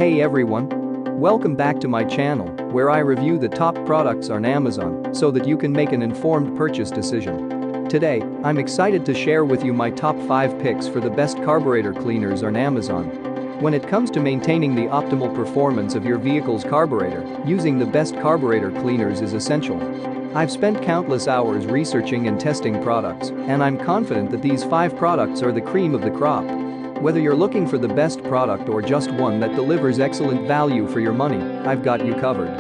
Hey everyone! Welcome back to my channel, where I review the top products on Amazon so that you can make an informed purchase decision. Today, I'm excited to share with you my top 5 picks for the best carburetor cleaners on Amazon. When it comes to maintaining the optimal performance of your vehicle's carburetor, using the best carburetor cleaners is essential. I've spent countless hours researching and testing products, and I'm confident that these 5 products are the cream of the crop. Whether you're looking for the best product or just one that delivers excellent value for your money, I've got you covered.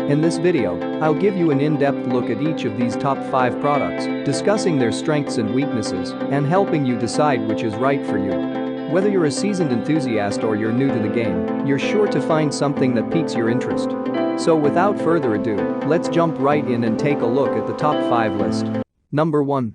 In this video, I'll give you an in-depth look at each of these top 5 products, discussing their strengths and weaknesses, and helping you decide which is right for you. Whether you're a seasoned enthusiast or you're new to the game, you're sure to find something that piques your interest. So without further ado, let's jump right in and take a look at the top 5 list. Number 1.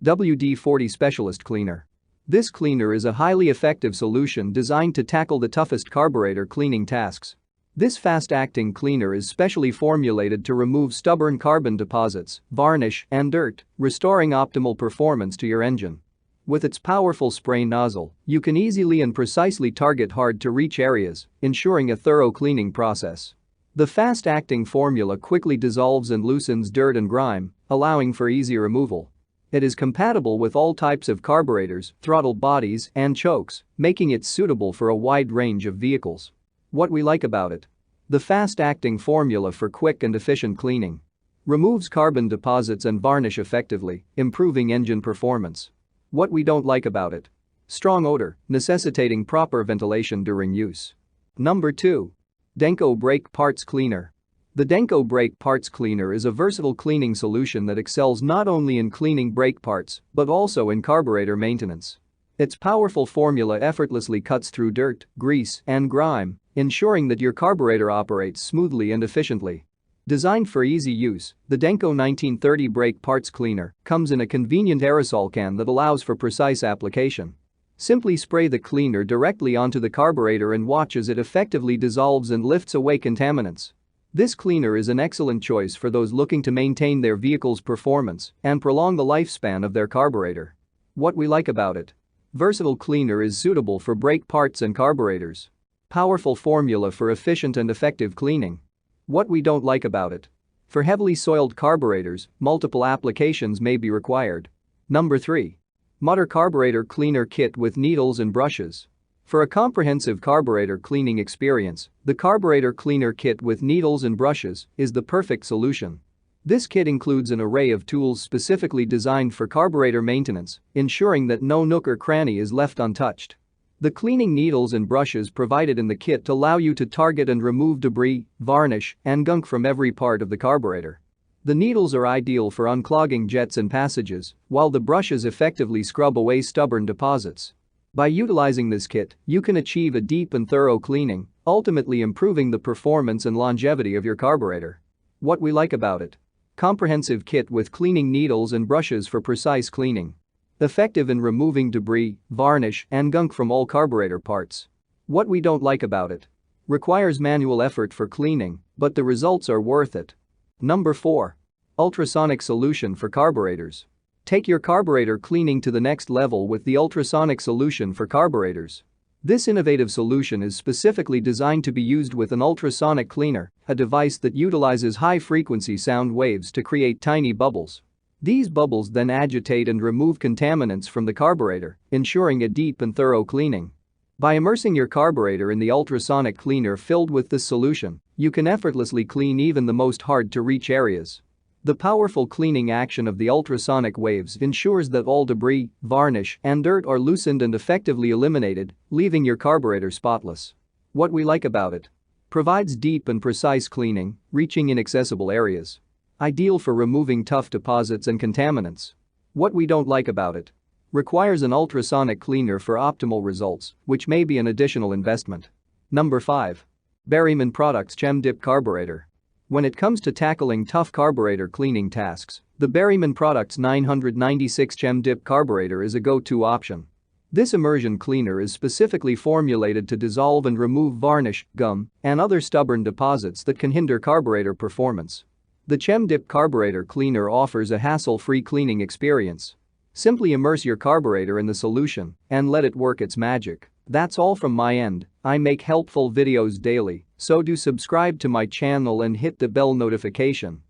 WD-40 Specialist Cleaner. This cleaner is a highly effective solution designed to tackle the toughest carburetor cleaning tasks. This fast-acting cleaner is specially formulated to remove stubborn carbon deposits, varnish, and dirt, restoring optimal performance to your engine. With its powerful spray nozzle, you can easily and precisely target hard-to-reach areas, ensuring a thorough cleaning process. The fast-acting formula quickly dissolves and loosens dirt and grime, allowing for easy removal. It is compatible with all types of carburetors, throttle bodies, and chokes, making it suitable for a wide range of vehicles. What we like about it: the fast-acting formula for quick and efficient cleaning. Removes carbon deposits and varnish effectively, improving engine performance. What we don't like about it: strong odor, necessitating proper ventilation during use. Number 2. Denko Brake Parts Cleaner. The Denko Brake Parts Cleaner is a versatile cleaning solution that excels not only in cleaning brake parts but also in carburetor maintenance. Its powerful formula effortlessly cuts through dirt, grease, and grime, ensuring that your carburetor operates smoothly and efficiently. Designed for easy use, the Denko 1930 Brake Parts Cleaner comes in a convenient aerosol can that allows for precise application. Simply spray the cleaner directly onto the carburetor and watch as it effectively dissolves and lifts away contaminants. This cleaner is an excellent choice for those looking to maintain their vehicle's performance and prolong the lifespan of their carburetor. What we like about it: versatile cleaner is suitable for brake parts and carburetors. Powerful formula for efficient and effective cleaning. What we don't like about it: for heavily soiled carburetors, multiple applications may be required. Number 3. Motor Carburetor Cleaner Kit with Needles and Brushes. For a comprehensive carburetor cleaning experience, the Carburetor Cleaner Kit with Needles and Brushes is the perfect solution. This kit includes an array of tools specifically designed for carburetor maintenance, ensuring that no nook or cranny is left untouched. The cleaning needles and brushes provided in the kit allow you to target and remove debris, varnish, and gunk from every part of the carburetor. The needles are ideal for unclogging jets and passages, while the brushes effectively scrub away stubborn deposits. By utilizing this kit, you can achieve a deep and thorough cleaning, ultimately improving the performance and longevity of your carburetor. What we like about it: comprehensive kit with cleaning needles and brushes for precise cleaning. Effective in removing debris, varnish, and gunk from all carburetor parts. What we don't like about it: requires manual effort for cleaning, but the results are worth it. Number 4. Ultrasonic Solution for Carburetors. Take your carburetor cleaning to the next level with the ultrasonic solution for carburetors. This innovative solution is specifically designed to be used with an ultrasonic cleaner, a device that utilizes high-frequency sound waves to create tiny bubbles. These bubbles then agitate and remove contaminants from the carburetor, ensuring a deep and thorough cleaning. By immersing your carburetor in the ultrasonic cleaner filled with this solution, you can effortlessly clean even the most hard-to-reach areas. The powerful cleaning action of the ultrasonic waves ensures that all debris, varnish, and dirt are loosened and effectively eliminated, leaving your carburetor spotless. What we like about it: provides deep and precise cleaning, reaching inaccessible areas. Ideal for removing tough deposits and contaminants. What we don't like about it: requires an ultrasonic cleaner for optimal results, which may be an additional investment. Number 5. Berryman Products Chem Dip Carburetor. When it comes to tackling tough carburetor cleaning tasks, the Berryman Products 996 Chem Dip Carburetor is a go-to option. This immersion cleaner is specifically formulated to dissolve and remove varnish, gum, and other stubborn deposits that can hinder carburetor performance. The Chem Dip Carburetor Cleaner offers a hassle-free cleaning experience. Simply immerse your carburetor in the solution and let it work its magic. That's all from my end. I make helpful videos daily, so do subscribe to my channel and hit the bell notification.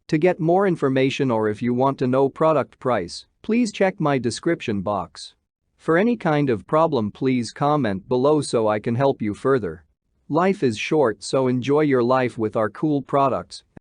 To get more information or if you want to know product price, please check my description box. For any kind of problem, please comment below so I can help you further. Life is short, so enjoy your life with our cool products.